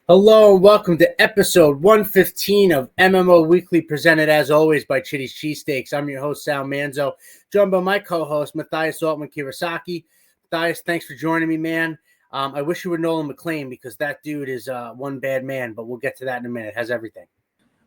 Hello and welcome to episode 115 of MMO Weekly, presented as always by Chitty's Cheesesteaks. I'm your host, Sal Manzo, joined by my co-host, Mathias Altman-Kirasaki. Mathias, thanks for joining me, man. I wish you were Nolan McLean because that dude is one bad man, but we'll get to that in a minute. How's everything?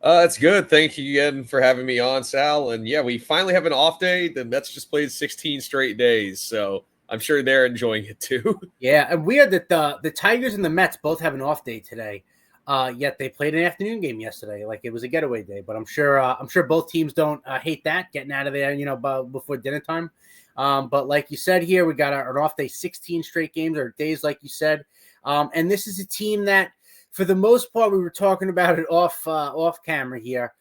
It's good. Thank you again for having me on, Sal. And yeah, we finally have an off day. The Mets just played 16 straight days, so I'm sure they're enjoying it too. Yeah, and weird that the Tigers and the Mets both have an off day today. Yet they played an afternoon game yesterday, like it was a getaway day. But I'm sure both teams don't hate that getting out of there, before dinner time. But like you said here, we got an off day, 16 straight games or days, like you said. And this is a team that, for the most part, we were talking about it off camera here.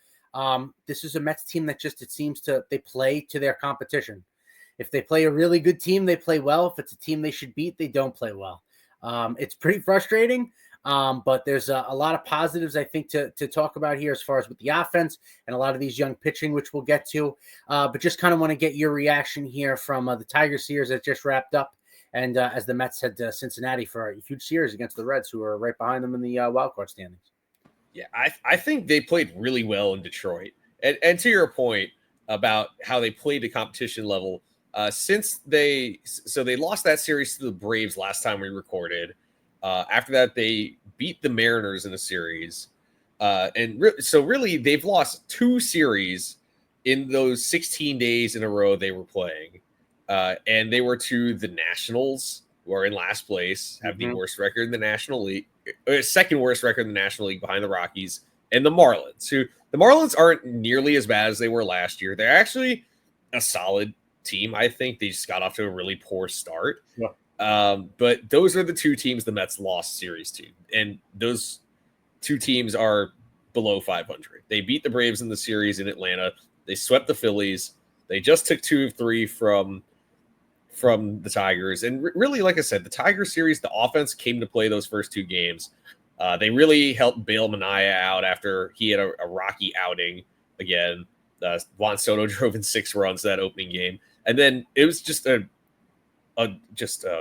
This is a Mets team that it seems they play to their competition. If they play a really good team, they play well. If it's a team they should beat, they don't play well. It's pretty frustrating, but there's a lot of positives, I think, to talk about here as far as with the offense and a lot of these young pitching, which we'll get to. But just kind of want to get your reaction here from the Tigers series that just wrapped up. And as the Mets head to Cincinnati for a huge series against the Reds, who are right behind them in the wild card standings. Yeah, I think they played really well in Detroit. And to your point about how they played the competition level, since they lost that series to the Braves last time we recorded. After that, they beat the Mariners in a series. So really, they've lost two series in those 16 days in a row they were playing. And they were to the Nationals, who are in last place, have the worst record in the National League, second worst record in the National League behind the Rockies, and the Marlins, who the Marlins aren't nearly as bad as they were last year. They're actually a solid team. I think they just got off to a really poor start. Yeah. But those are the two teams the Mets lost series to. And those two teams are below 500. They beat the Braves in the series in Atlanta. They swept the Phillies. They just took 2 of 3 from the Tigers. And really, like I said, the Tigers series, the offense came to play those first two games. They really helped bail Manaea out after he had a rocky outing again. Juan Soto drove in 6 runs that opening game. And then it was just a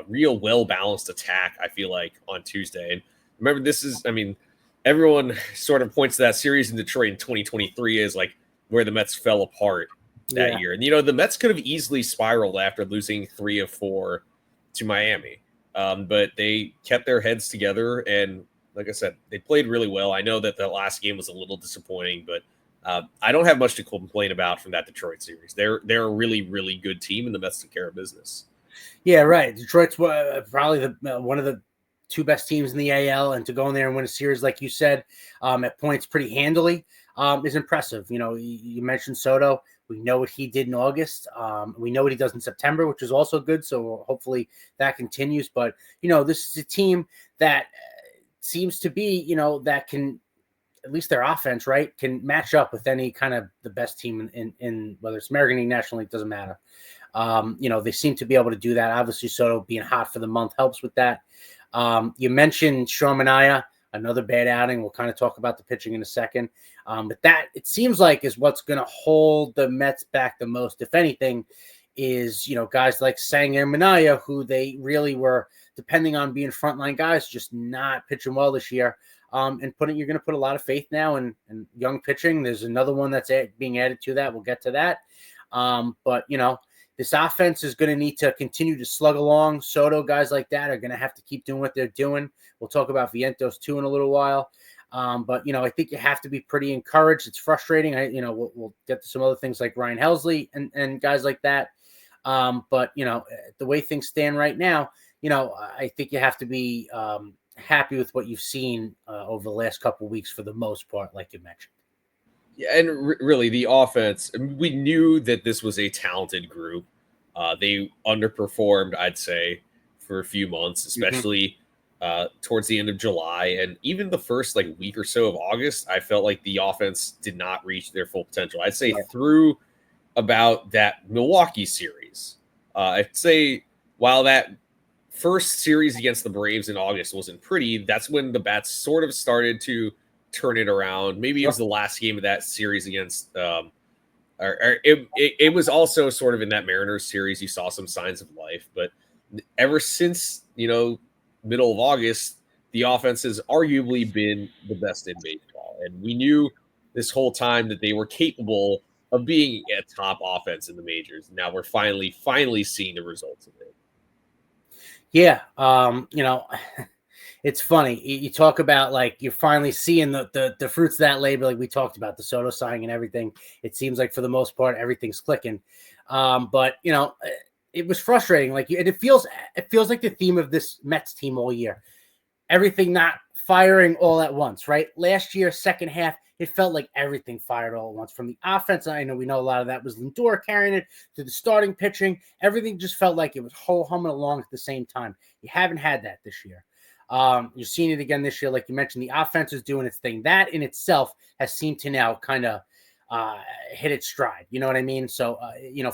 real well-balanced attack, I feel like, on Tuesday. And remember, everyone sort of points to that series in Detroit in 2023 as like where the Mets fell apart that year. And, the Mets could have easily spiraled after losing 3 of 4 to Miami. But they kept their heads together. And like I said, they played really well. I know that the last game was a little disappointing, but I don't have much to complain about from that Detroit series. They're a really, really good team, and the Mets took care of business. Yeah, right. Detroit's probably one of the 2 best teams in the AL, and to go in there and win a series, like you said, at points pretty handily, is impressive. You mentioned Soto. We know what he did in August. We know what he does in September, which is also good. So hopefully that continues. But, this is a team that seems to be, that can, at least their offense, right, can match up with any kind of the best team in whether it's American League, National League, doesn't matter. They seem to be able to do that. Obviously, Soto being hot for the month helps with that. You mentioned Sean Manaea, another bad outing. We'll kind of talk about the pitching in a second. But that, it seems like, is what's going to hold the Mets back the most, if anything, is, guys like Sang and Manaea, who they really were depending on being frontline guys, just not pitching well this year. And you're going to put a lot of faith now in young pitching. There's another one that's being added to that. We'll get to that. But, this offense is going to need to continue to slug along. Soto, guys like that, are going to have to keep doing what they're doing. We'll talk about Vientos, too, in a little while. But, I think you have to be pretty encouraged. It's frustrating. We'll get to some other things like Ryan Helsley and guys like that. But, the way things stand right now, I think you have to be happy with what you've seen over the last couple of weeks for the most part, like you mentioned. Yeah, and really the offense, we knew that this was a talented group. They underperformed, I'd say, for a few months, especially towards the end of July. And even the first week or so of August, I felt like the offense did not reach their full potential. I'd say through about that Milwaukee series. I'd say while that first series against the Braves in August wasn't pretty, that's when the bats sort of started to turn it around. Maybe it was the last game of that series against it was also sort of in that Mariners series you saw some signs of life, but ever since middle of August, the offense has arguably been the best in baseball. And we knew this whole time that they were capable of being a top offense in the majors. Now we're finally seeing the results of it. Yeah. It's funny. You talk about like you're finally seeing the fruits of that labor, like we talked about the Soto signing and everything. It seems like for the most part everything's clicking. But it was frustrating. Like it feels like the theme of this Mets team all year. Everything not firing all at once, right? Last year, second half, it felt like everything fired all at once. From the offense, I know we know a lot of that was Lindor carrying it, to the starting pitching. Everything just felt like it was whole humming along at the same time. You haven't had that this year. You're seeing it again this year. Like you mentioned, the offense is doing its thing. That in itself has seemed to now kind of hit its stride. You know what I mean? So,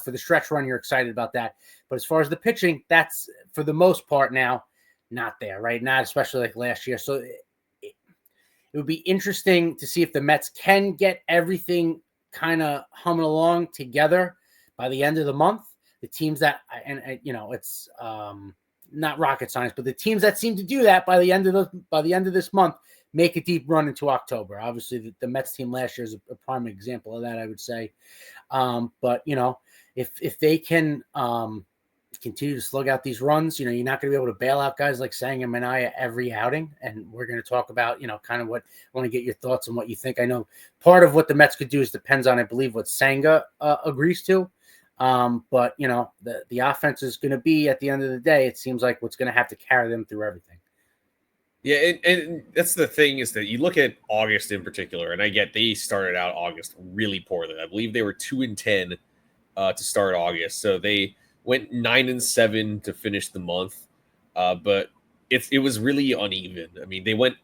for the stretch run, you're excited about that. But as far as the pitching, that's for the most part now not there, right? Not especially like last year. So it would be interesting to see if the Mets can get everything kind of humming along together by the end of the month. The teams that, it's not rocket science, but the teams that seem to do that by the end of this month make a deep run into October. Obviously, the Mets team last year is a prime example of that, I would say. But if they can continue to slug out these runs, you're not going to be able to bail out guys like Sang and Mania every outing. And we're going to talk about, kind of what I want to get your thoughts on what you think. I know part of what the Mets could do is depends on, I believe, what Senga agrees to. But the offense is going to be, at the end of the day, it seems like what's going to have to carry them through everything. Yeah, and that's the thing, is that you look at August in particular, and I get they started out August really poorly. I believe they were 2-10 to start August, so they went 9-7 to finish the month. But it was really uneven. I mean, they went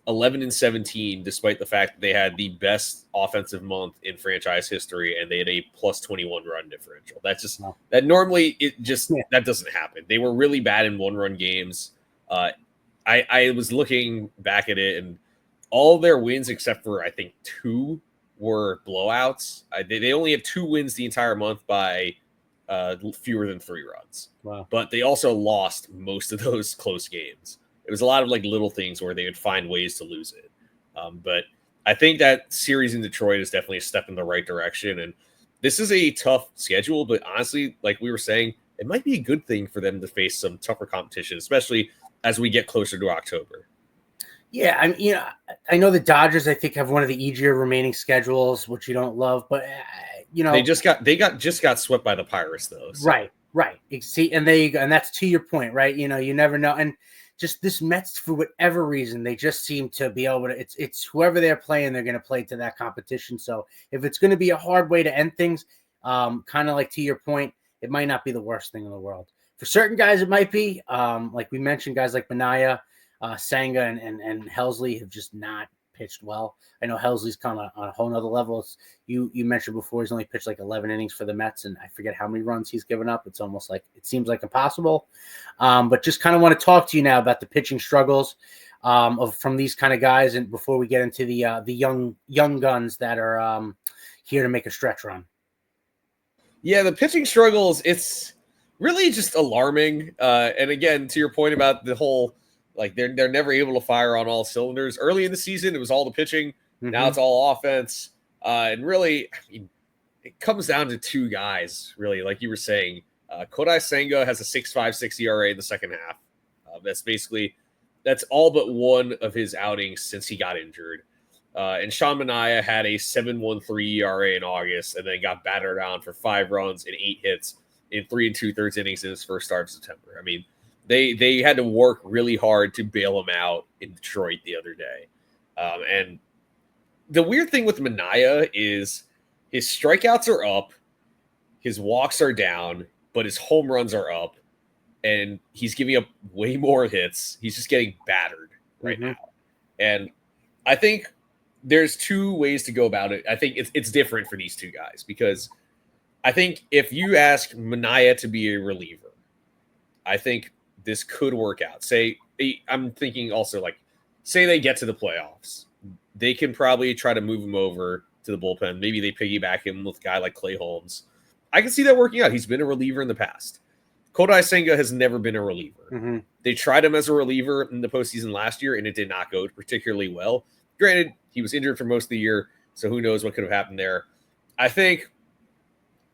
11-17, despite the fact that they had the best offensive month in franchise history, and they had a plus 21 run differential. That's just that normally that doesn't happen. They were really bad in 1-run games. I was looking back at it, and all their wins except for I think 2 were blowouts. They only had 2 wins the entire month by fewer than 3 runs. Wow. But they also lost most of those close games. It was a lot of like little things where they would find ways to lose it. But I think that series in Detroit is definitely a step in the right direction. And this is a tough schedule, but honestly, like we were saying, it might be a good thing for them to face some tougher competition, especially as we get closer to October. Yeah, I know the Dodgers, I think, have one of the easier remaining schedules, which you don't love, but they just got swept by the Pirates though. So. Right. See, and there you go, and that's to your point, right? You never know, and just this Mets, for whatever reason, they just seem to be able to. It's whoever they're playing, they're going to play to that competition. So if it's going to be a hard way to end things, kind of like to your point, it might not be the worst thing in the world. For certain guys, it might be. Like we mentioned, guys like Mania, Senga, and Helsley have just not pitched well. I know Helsley's kind of on a whole nother level. You mentioned before, he's only pitched like 11 innings for the Mets, and I forget how many runs he's given up. It's almost like it seems like impossible. But just kind of want to talk to you now about the pitching struggles from these kind of guys, and before we get into the young guns that are here to make a stretch run. Yeah, the pitching struggles, it's really just alarming. And again, to your point about the whole, like they're never able to fire on all cylinders. Early in the season, it was all the pitching. Mm-hmm. Now it's all offense. And really, I mean, it comes down to 2 guys, really, like you were saying. Kodai Senga has a 6.56 ERA in the second half. That's all but one of his outings since he got injured. And Sean Manaea had a 7.13 ERA in August, and then got battered down for 5 runs and 8 hits in 3 2/3 innings in his first start of September. I mean, they had to work really hard to bail him out in Detroit the other day. And the weird thing with Manaea is his strikeouts are up, his walks are down, but his home runs are up, and he's giving up way more hits. He's just getting battered right now. And I think there's 2 ways to go about it. I think it's different for these 2 guys, because I think if you ask Manaea to be a reliever, I think this could work out. I'm thinking also, like, say they get to the playoffs, they can probably try to move him over to the bullpen. Maybe they piggyback him with a guy like Clay Holmes. I can see that working out. He's been a reliever in the past. Kodai Senga has never been a reliever. Mm-hmm. They tried him as a reliever in the postseason last year, and it did not go particularly well. Granted, he was injured for most of the year, so who knows what could have happened there. I think,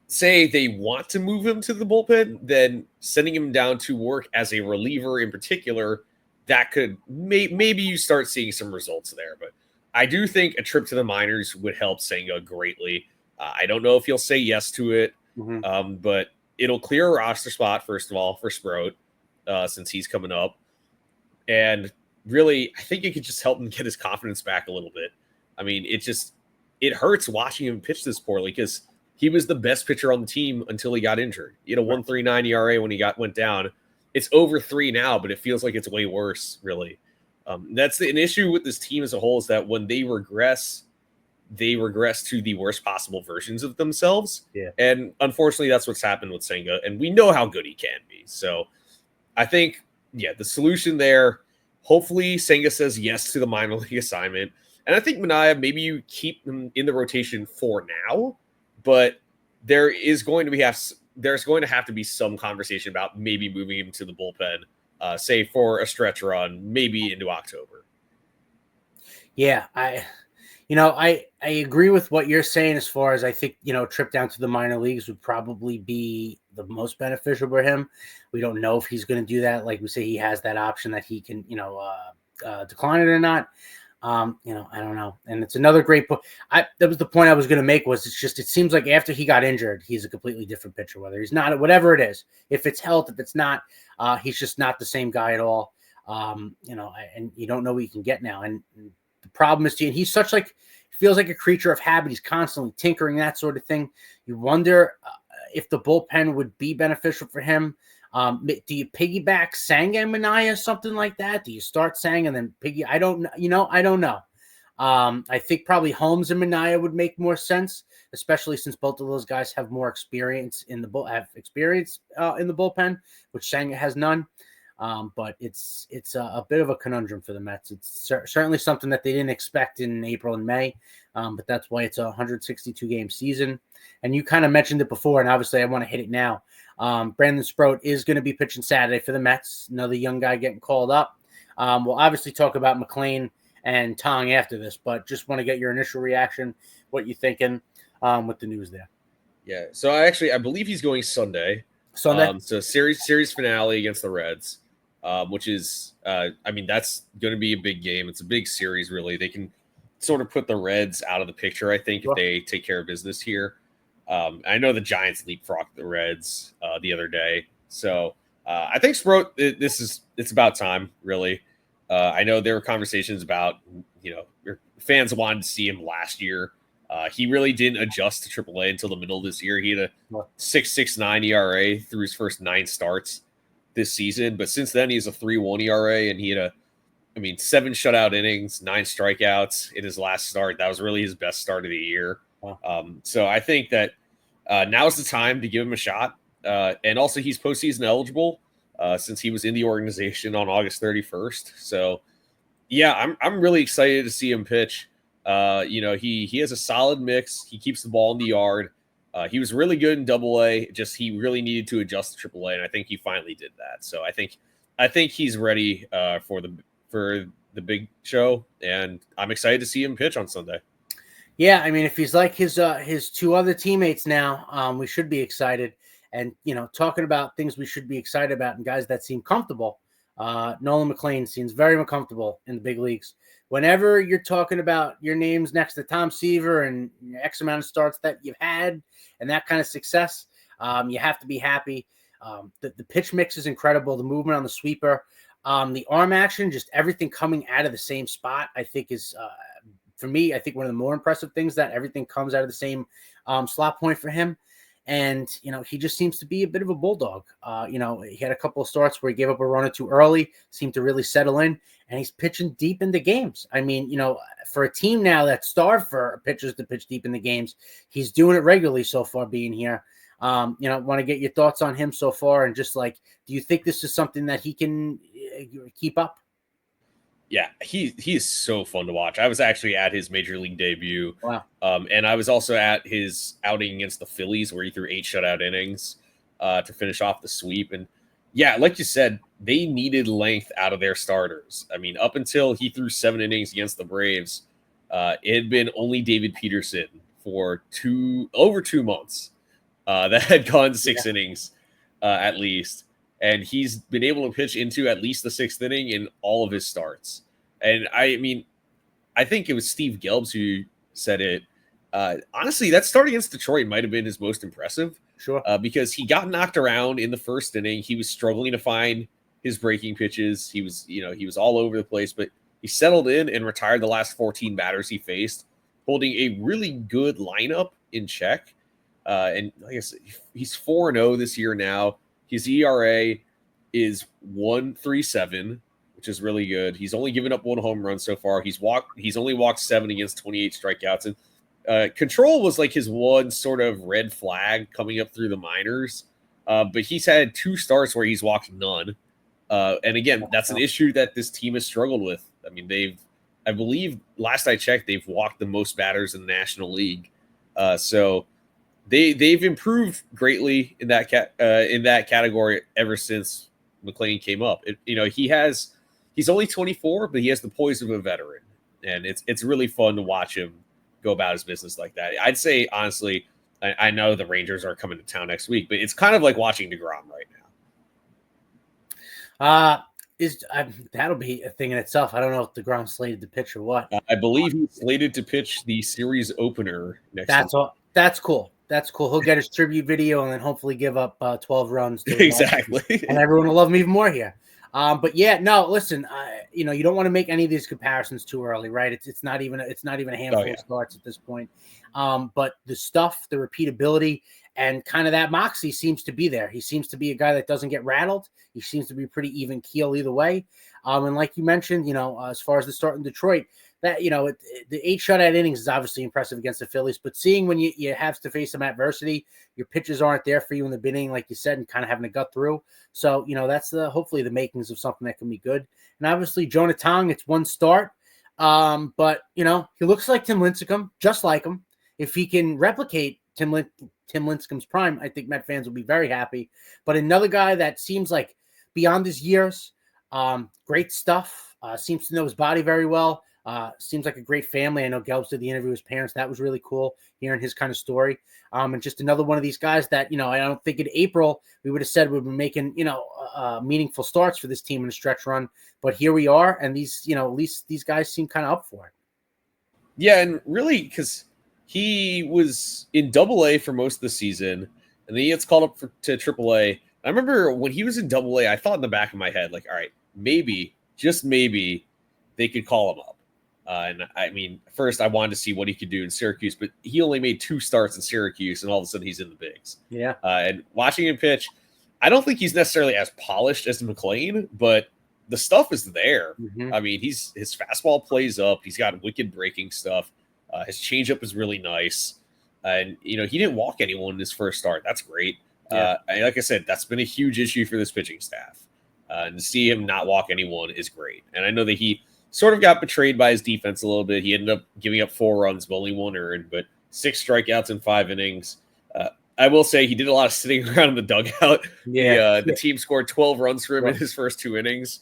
say they want to move him to the bullpen, then sending him down to work as a reliever in particular, that could maybe you start seeing some results there. But I do think a trip to the minors would help Senga greatly. I don't know if he'll say yes to it, but it'll clear a roster spot, first of all, for Sproat, since he's coming up. And really, I think it could just help him get his confidence back a little bit. I mean, it hurts watching him pitch this poorly because he was the best pitcher on the team until he got injured. He had a 1.39 ERA when he went down. It's over 3 now, but it feels like it's way worse, really. That's an issue with this team as a whole, is that when they regress to the worst possible versions of themselves. Yeah. And unfortunately, that's what's happened with Senga. And we know how good he can be. So I think, the solution there, hopefully Senga says yes to the minor league assignment. And I think Minaya, maybe you keep him in the rotation for now, but there's going to have to be some conversation about maybe moving him to the bullpen, say for a stretch run, maybe into October. Yeah, I agree with what you're saying as far as I think, a trip down to the minor leagues would probably be the most beneficial for him. We don't know if he's going to do that. Like we say, he has that option that he can, decline it or not. I don't know. And it's another great point. That was the point I was going to make, was it seems like after he got injured, he's a completely different pitcher, whether he's not, whatever it is, if it's health, if it's not, he's just not the same guy at all. And you don't know what you can get now. And the problem is, and he's such feels like a creature of habit. He's constantly tinkering, that sort of thing. You wonder if the bullpen would be beneficial for him. Do you piggyback Sang and Minaya, something like that? Do you start Sang and then piggy? I don't know. I don't know. I think probably Holmes and Minaya would make more sense, especially since both of those guys have more experience in the bullpen, which Sang has none. But it's a bit of a conundrum for the Mets. It's certainly something that they didn't expect in April and May, but that's why it's a 162-game season. And you kind of mentioned it before, and obviously I want to hit it now. Brandon Sproat is going to be pitching Saturday for the Mets, another young guy getting called up. We'll obviously talk about McLean and Tong after this, but just want to get your initial reaction, what you're thinking with the news there. Yeah, so I believe he's going Sunday. So series finale against the Reds. Which is, that's going to be a big game. It's a big series, really. They can sort of put the Reds out of the picture, I think, if they take care of business here. I know the Giants leapfrogged the Reds the other day. So I think Sproat, it's about time, really. I know there were conversations about, fans wanted to see him last year. He really didn't adjust to AAA until the middle of this year. He had a 6.69 ERA through his first 9 starts this season, but since then he's a 3.1 ERA, and he had 7 shutout innings, 9 strikeouts in his last start. That was really his best start of the year. So I think that now's the time to give him a shot. And also he's postseason eligible since he was in the organization on August 31st. So yeah, I'm really excited to see him pitch. He has a solid mix. He keeps the ball in the yard. He was really good in Double-A. Just he really needed to adjust to Triple-A, and I think he finally did that. So I think he's ready for the big show, and I'm excited to see him pitch on Sunday. Yeah, if he's like his 2 other teammates now, we should be excited. And talking about things we should be excited about and guys that seem comfortable, Nolan McLean seems very comfortable in the big leagues. Whenever you're talking about your names next to Tom Seaver and X amount of starts that you've had and that kind of success, you have to be happy. The pitch mix is incredible. The movement on the sweeper, the arm action, just everything coming out of the same spot, I think is, for me, I think one of the more impressive things, that everything comes out of the same slot point for him. And, he just seems to be a bit of a bulldog. He had a couple of starts where he gave up a run or two early, seemed to really settle in, and he's pitching deep into games. For a team now that's starved for pitchers to pitch deep in the games, he's doing it regularly so far being here. Want to get your thoughts on him so far, and just do you think this is something that he can keep up? Yeah, he is so fun to watch. I was actually at his major league debut. Wow. And I was also at his outing against the Phillies where he threw 8 shutout innings. to finish off the sweep. And yeah, like you said, they needed length out of their starters. I mean, up until he threw 7 innings against the Braves, it had been only David Peterson for over 2 months that had gone 6 innings at least. And he's been able to pitch into at least the 6th inning in all of his starts. And I mean, I think it was Steve Gelbs who said it. Honestly, that start against Detroit might have been his most impressive. Sure. Because he got knocked around in the 1st inning. He was struggling to find his breaking pitches. He was all over the place, but he settled in and retired the last 14 batters he faced, holding a really good lineup in check. And like I said, he's 4-0 this year now. His ERA is 1.37, which is really good. He's only given up 1 home run so far. He's only walked 7 against 28 strikeouts. And control was like his one sort of red flag coming up through the minors. But he's had 2 starts where he's walked none. And again, that's an issue that this team has struggled with. I mean, I believe last I checked, they've walked the most batters in the National League. So they've improved greatly in that category ever since McLean came up. He's only 24, but he has the poise of a veteran, and it's really fun to watch him go about his business like that. I'd say honestly, I know the Rangers are coming to town next week, but it's kind of like watching DeGrom right now. That'll be a thing in itself. I don't know if DeGrom's slated to pitch or what. I believe he's slated to pitch the series opener next week. That's cool. That's cool. He'll get his tribute video and then hopefully give up 12 runs. Exactly. And everyone will love him even more here. But yeah, no, listen, you don't want to make any of these comparisons too early, right? It's not even a handful of starts at this point. But the stuff, the repeatability, and kind of that moxie seems to be there. He seems to be a guy that doesn't get rattled. He seems to be pretty even keel either way. And like you mentioned, as far as the start in Detroit, that, the 8 shutout innings is obviously impressive against the Phillies, but seeing when you have to face some adversity, your pitches aren't there for you in the beginning, like you said, and kind of having to gut through. So, that's hopefully the makings of something that can be good. And obviously Jonah Tong, it's 1 start. But he looks like Tim Lincecum, just like him. If he can replicate Tim Lincecum's prime, I think Met fans will be very happy. But another guy that seems like beyond his years, great stuff, seems to know his body very well. Seems like a great family. I know Gelbs did the interview with his parents. That was really cool hearing his kind of story. And just another one of these guys that, I don't think in April we would have said we'd be making, meaningful starts for this team in a stretch run. But here we are. And these, at least these guys seem kind of up for it. Yeah. And really, because he was in Double-A for most of the season, and then he gets called up to Triple-A. I remember when he was in Double-A, I thought in the back of my head, like, all right, maybe, just maybe, they could call him up. And I mean, first I wanted to see what he could do in Syracuse, but he only made 2 starts in Syracuse, and all of a sudden he's in the bigs. Yeah. And watching him pitch, I don't think he's necessarily as polished as McLean, but the stuff is there. Mm-hmm. I mean, his fastball plays up. He's got wicked breaking stuff. His changeup is really nice. And, he didn't walk anyone in his first start. That's great. Yeah. And like I said, that's been a huge issue for this pitching staff. And to see him not walk anyone is great. And I know that he sort of got betrayed by his defense a little bit. He ended up giving up 4 runs, but only 1 earned, but 6 strikeouts in 5 innings. I will say he did a lot of sitting around in the dugout. Yeah. The team scored 12 runs for him in his first 2 innings.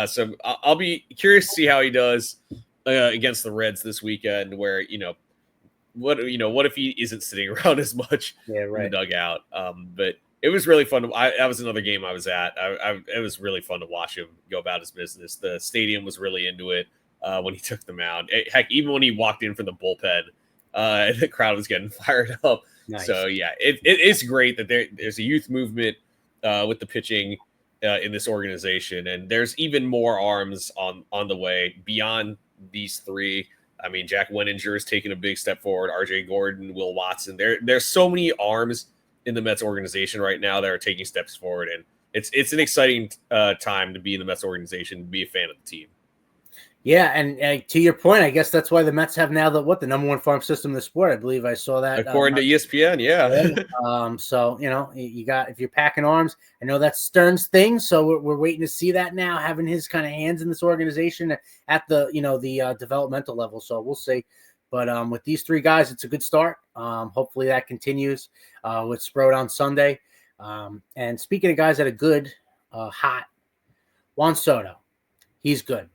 So I'll be curious to see how he does against the Reds this weekend, where, what if he isn't sitting around as much in the dugout? But it was really fun. That was another game I was at. It was really fun to watch him go about his business. The stadium was really into it when he took the mound. Heck, even when he walked in from the bullpen, the crowd was getting fired up. Nice. So, yeah, it's great that there's a youth movement with the pitching in this organization. And there's even more arms on the way beyond these 3. I mean, Jack Wenninger is taking a big step forward. RJ Gordon, Will Watson. There's so many arms in the Mets organization right now that are taking steps forward, and it's an exciting time to be in the Mets organization, to be a fan of the team. Yeah, and to your point, I guess that's why the Mets have now the number 1 farm system in the sport. I believe I saw that according to ESPN. Yeah. So you got, if you're packing arms, I know that's Stern's thing. So we're waiting to see that now, having his kind of hands in this organization at the the developmental level. So we'll see. But with these 3 guys, it's a good start. Hopefully that continues with Sprode on Sunday. And speaking of guys that are good, hot, Juan Soto, he's good.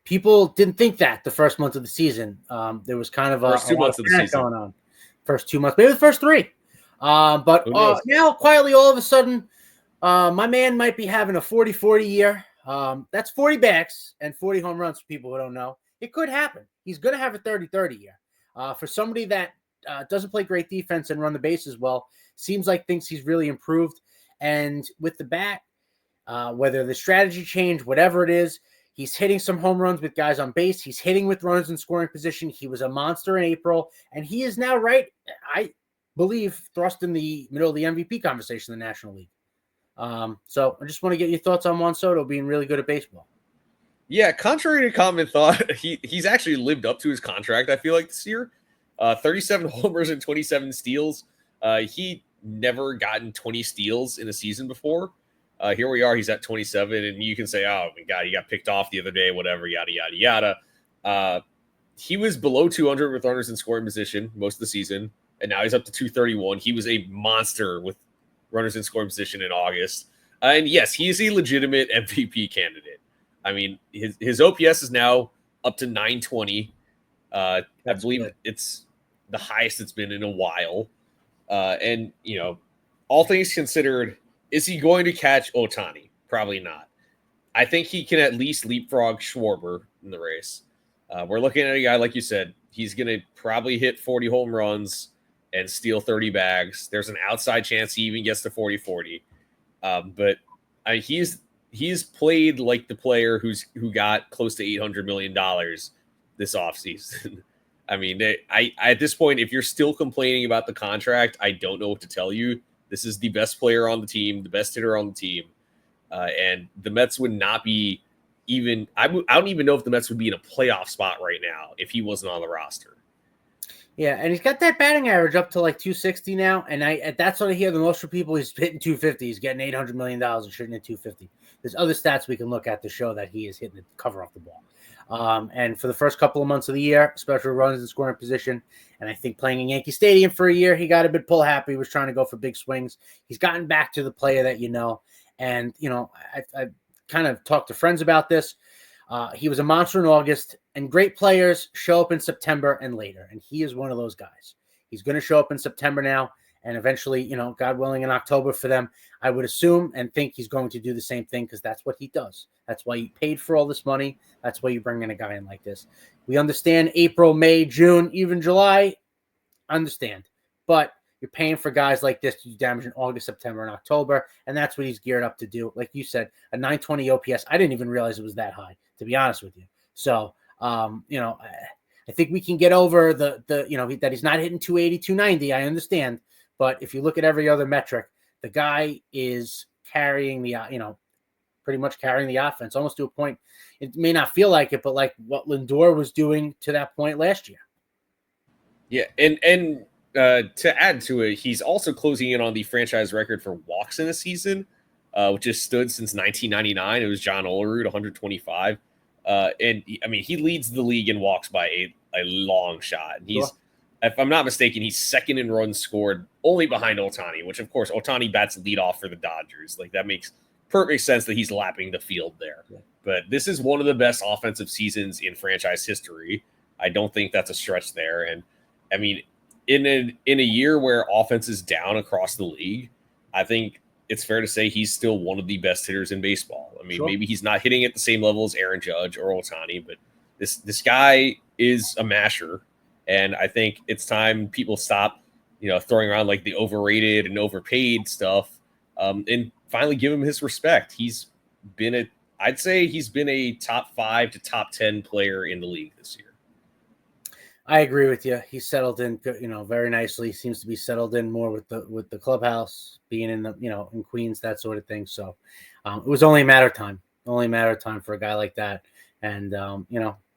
People didn't think that the first month of the season. There was kind of a First 2 lot of months of the panic season. going on. First 2 months, maybe the first three. But Who knows? now, quietly, all of a sudden, my man might be having a 40-40 year. That's 40 bags and 40 home runs for people who don't know. It could happen. He's going to have a 30-30 year. For somebody that doesn't play great defense and run the bases well, seems like thinks he's really improved. And with the bat, whether the strategy change, whatever it is, he's hitting some home runs with guys on base. He's hitting with runners in scoring position. He was a monster in April, and he is now I believe, thrust in the middle of the MVP conversation in the National League. So I just want to get your thoughts on Juan Soto being really good at baseball. Yeah, contrary to common thought, he's actually lived up to his contract, I feel like, this year. 37 homers and 27 steals. He never gotten 20 steals in a season before. Here we are, he's at 27, and you can say, oh my God, he got picked off the other day, whatever, yada, yada, yada. He was below 200 with runners in scoring position most of the season, and now he's up to 231. He was a monster with runners in scoring position in August. And yes, he is a legitimate MVP candidate. I mean, his OPS is now up to 920. I believe good. It's the highest it's been in a while. And, all things considered, is he going to catch Ohtani? Probably not. I think he can at least leapfrog Schwarber in the race. We're looking at a guy, like you said, he's going to probably hit 40 home runs and steal 30 bags. There's an outside chance he even gets to 40-40. But he's played like the player who got close to $800 million this offseason. I mean, I at this point, if you're still complaining about the contract, I don't know what to tell you. This is the best player on the team, the best hitter on the team. And the Mets would not be even – I don't even know if the Mets would be in a playoff spot right now if he wasn't on the roster. Yeah, and he's got that batting average up to like 260 now, and that's what I hear the most from people. He's hitting 250. He's getting $800 million and shooting at 250. There's other stats we can look at to show that he is hitting the cover off the ball. And for the first couple of months of the year, especially runs in scoring position, and I think playing in Yankee Stadium for a year, he got a bit pull happy. He was trying to go for big swings. He's gotten back to the player that you know. And, I kind of talked to friends about this. He was a monster in August, and great players show up in September and later, and he is one of those guys. He's going to show up in September now, and eventually, God willing, in October for them. I would assume and think he's going to do the same thing because that's what he does. That's why you paid for all this money. That's why you bring in a guy in like this. We understand April, May, June, even July. Understand. But you're paying for guys like this to do damage in August, September, and October, and that's what he's geared up to do. Like you said, a 920 OPS. I didn't even realize it was that high, to be honest with you. So, I think we can get over the that he's not hitting 280, 290. I understand. But if you look at every other metric, the guy is carrying pretty much carrying the offense almost to a point. It may not feel like it, but like what Lindor was doing to that point last year. Yeah, and to add to it, he's also closing in on the franchise record for walks in a season, which has stood since 1999. It was John Olerud, 125. And he leads the league in walks by a long shot. He's, Sure. If I'm not mistaken, he's second in runs scored, only behind Ohtani, which of course Ohtani bats lead off for the Dodgers. Like that makes perfect sense that he's lapping the field there. Yeah. But this is one of the best offensive seasons in franchise history. I don't think that's a stretch there. And I mean, in a year where offense is down across the league, I think it's fair to say he's still one of the best hitters in baseball. I mean, Maybe he's not hitting at the same level as Aaron Judge or Ohtani, but this guy is a masher. And I think it's time people stop, throwing around like the overrated and overpaid stuff, and finally give him his respect. I'd say he's been a top 5 to top 10 player in the league this year. I agree with you. He's settled in, very nicely. Seems to be settled in more with the clubhouse, being in in Queens, that sort of thing. So it was only a matter of time. For a guy like that. And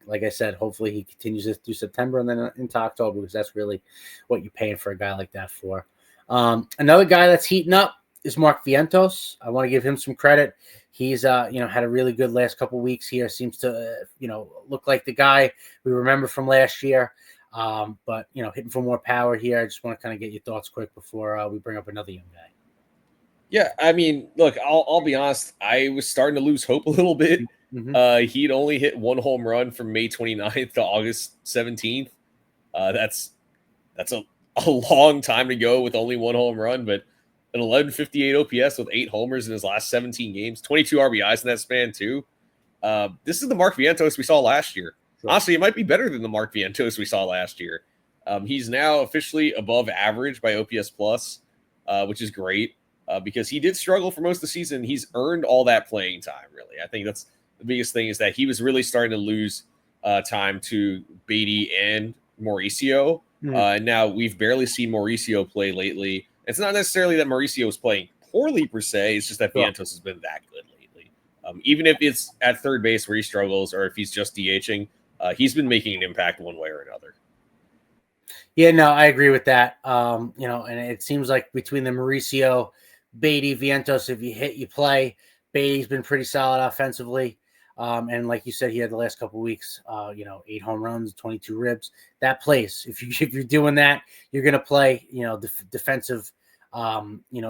like I said, hopefully he continues this through September and then into October, because that's really what you're paying for a guy like that for. Another guy that's heating up is Mark Vientos. I want to give him some credit. He's had a really good last couple of weeks here. Seems to look like the guy we remember from last year. But hitting for more power here. I just want to kind of get your thoughts quick before we bring up another young guy. Yeah, I mean, look, I'll be honest. I was starting to lose hope a little bit. He'd only hit one home run from May 29th to August 17th. That's a long time to go with only one home run, but an 1158 OPS with 8 homers in his last 17 games, 22 RBIs in that span too. This is the Mark Vientos we saw last year. Sure. Honestly, it might be better than the Mark Vientos we saw last year. He's now officially above average by OPS plus, which is great because he did struggle for most of the season. He's earned all that playing time, really. I think that's the biggest thing is that he was really starting to lose time to Beatty and Mauricio. And now we've barely seen Mauricio play lately. It's not necessarily that Mauricio is playing poorly per se. It's just that Vientos has been that good lately. Even if it's at third base where he struggles or if he's just DHing, he's been making an impact one way or another. Yeah, no, I agree with that. And it seems like between the Mauricio, Beatty, Vientos, if you hit, you play. Beatty's been pretty solid offensively. And like you said, he had the last couple of weeks, 8 home runs, 22 ribs. That plays. If you're doing that, you're going to play. Defensive,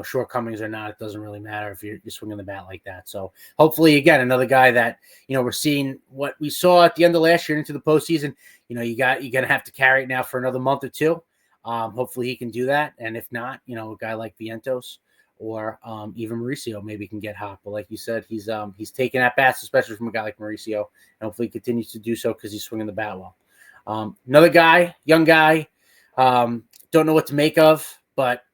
shortcomings or not, it doesn't really matter if you're swinging the bat like that. So hopefully, again, another guy that we're seeing what we saw at the end of last year into the postseason. You're going to have to carry it now for another month or two. Hopefully, he can do that. And if not, a guy like Vientos or even Mauricio maybe can get hot. But like you said, he's taking at bats, especially from a guy like Mauricio, and hopefully he continues to do so because he's swinging the bat well. Another guy, young guy, don't know what to make of, but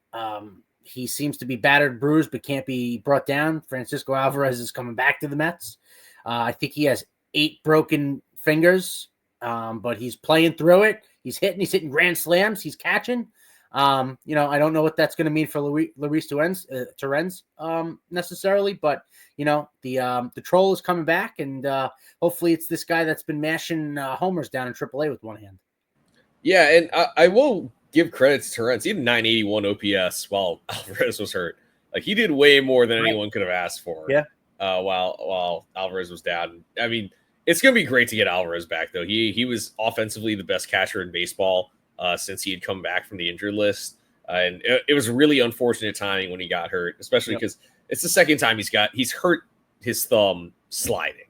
he seems to be battered, bruised, but can't be brought down. Francisco Alvarez is coming back to the Mets. I think he has 8 broken fingers, but he's playing through it. He's hitting grand slams. He's catching. I don't know what that's going to mean for Luis Torrens necessarily, but the troll is coming back, and hopefully it's this guy that's been mashing homers down in AAA with one hand. Yeah, and I will give credit to Torrens. He had 981 OPS while Alvarez was hurt. Like he did way more than anyone could have asked for. Yeah. While Alvarez was down. I mean, it's going to be great to get Alvarez back though. He was offensively the best catcher in baseball. Since he had come back from the injured list. And it was really unfortunate timing when he got hurt, especially because it's the second time he's hurt his thumb sliding.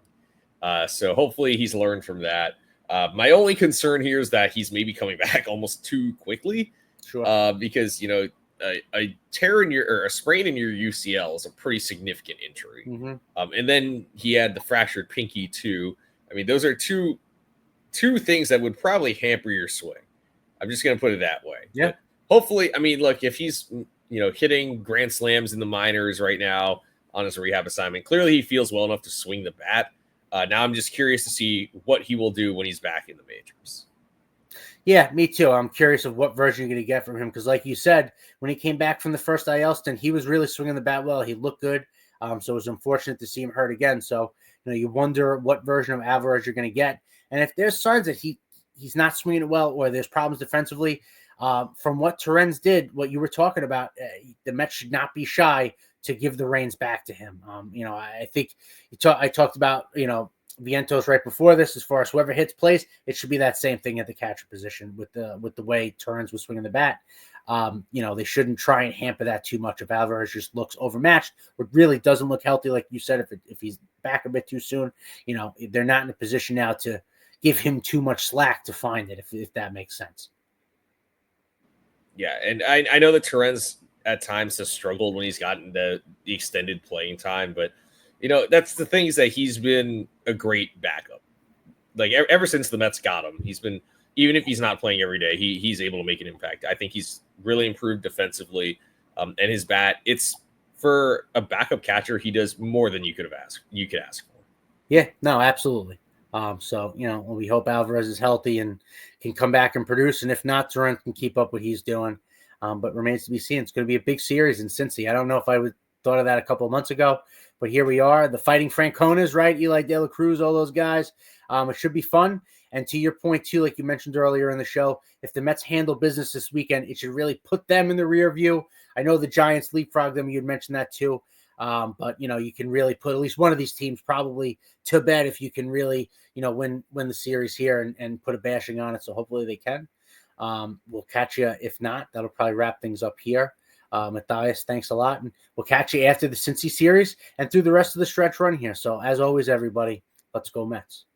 So hopefully he's learned from that. My only concern here is that he's maybe coming back almost too quickly. Sure. Because, a tear or a sprain in your UCL is a pretty significant injury. Mm-hmm. And then he had the fractured pinky too. I mean, those are two things that would probably hamper your swing. I'm just going to put it that way. Yeah. But hopefully, I mean, look, if he's, hitting grand slams in the minors right now on his rehab assignment, clearly he feels well enough to swing the bat. Now I'm just curious to see what he will do when he's back in the majors. Yeah, me too. I'm curious of what version you're going to get from him. Because like you said, when he came back from the first IL stint, he was really swinging the bat well. He looked good. So it was unfortunate to see him hurt again. So, you wonder what version of Alvarez you're going to get. And if there's signs that he's not swinging it well, or there's problems defensively. From what Torrens did, what you were talking about, the Mets should not be shy to give the reins back to him. I think I talked about, Vientos right before this, as far as whoever hits plays, it should be that same thing at the catcher position with the way Torrens was swinging the bat. They shouldn't try and hamper that too much. If Alvarez just looks overmatched, or really doesn't look healthy, like you said, if he's back a bit too soon, they're not in a position now to give him too much slack to find it, if that makes sense. Yeah, and I know that Torrens at times has struggled when he's gotten the extended playing time, but that's the thing, is that he's been a great backup. Like ever since the Mets got him, he's been, even if he's not playing every day, he's able to make an impact. I think he's really improved defensively, and his bat, it's for a backup catcher, he does more than you could ask for. Yeah, no, absolutely. So, we hope Alvarez is healthy and can come back and produce. And if not, Torrens can keep up what he's doing. But remains to be seen. It's going to be a big series in Cincy. I don't know if I would thought of that a couple of months ago, but here we are. The Fighting Franconas, right? Eli De La Cruz, all those guys. It should be fun. And to your point, too, like you mentioned earlier in the show, if the Mets handle business this weekend, it should really put them in the rear view. I know the Giants leapfrog them. You'd mentioned that, too. But you can really put at least one of these teams probably to bed if you can really, win the series here and put a bashing on it. So hopefully they can. We'll catch you. If not, that'll probably wrap things up here. Mathias, thanks a lot. And we'll catch you after the Cincy series and through the rest of the stretch run here. So as always, everybody, let's go Mets.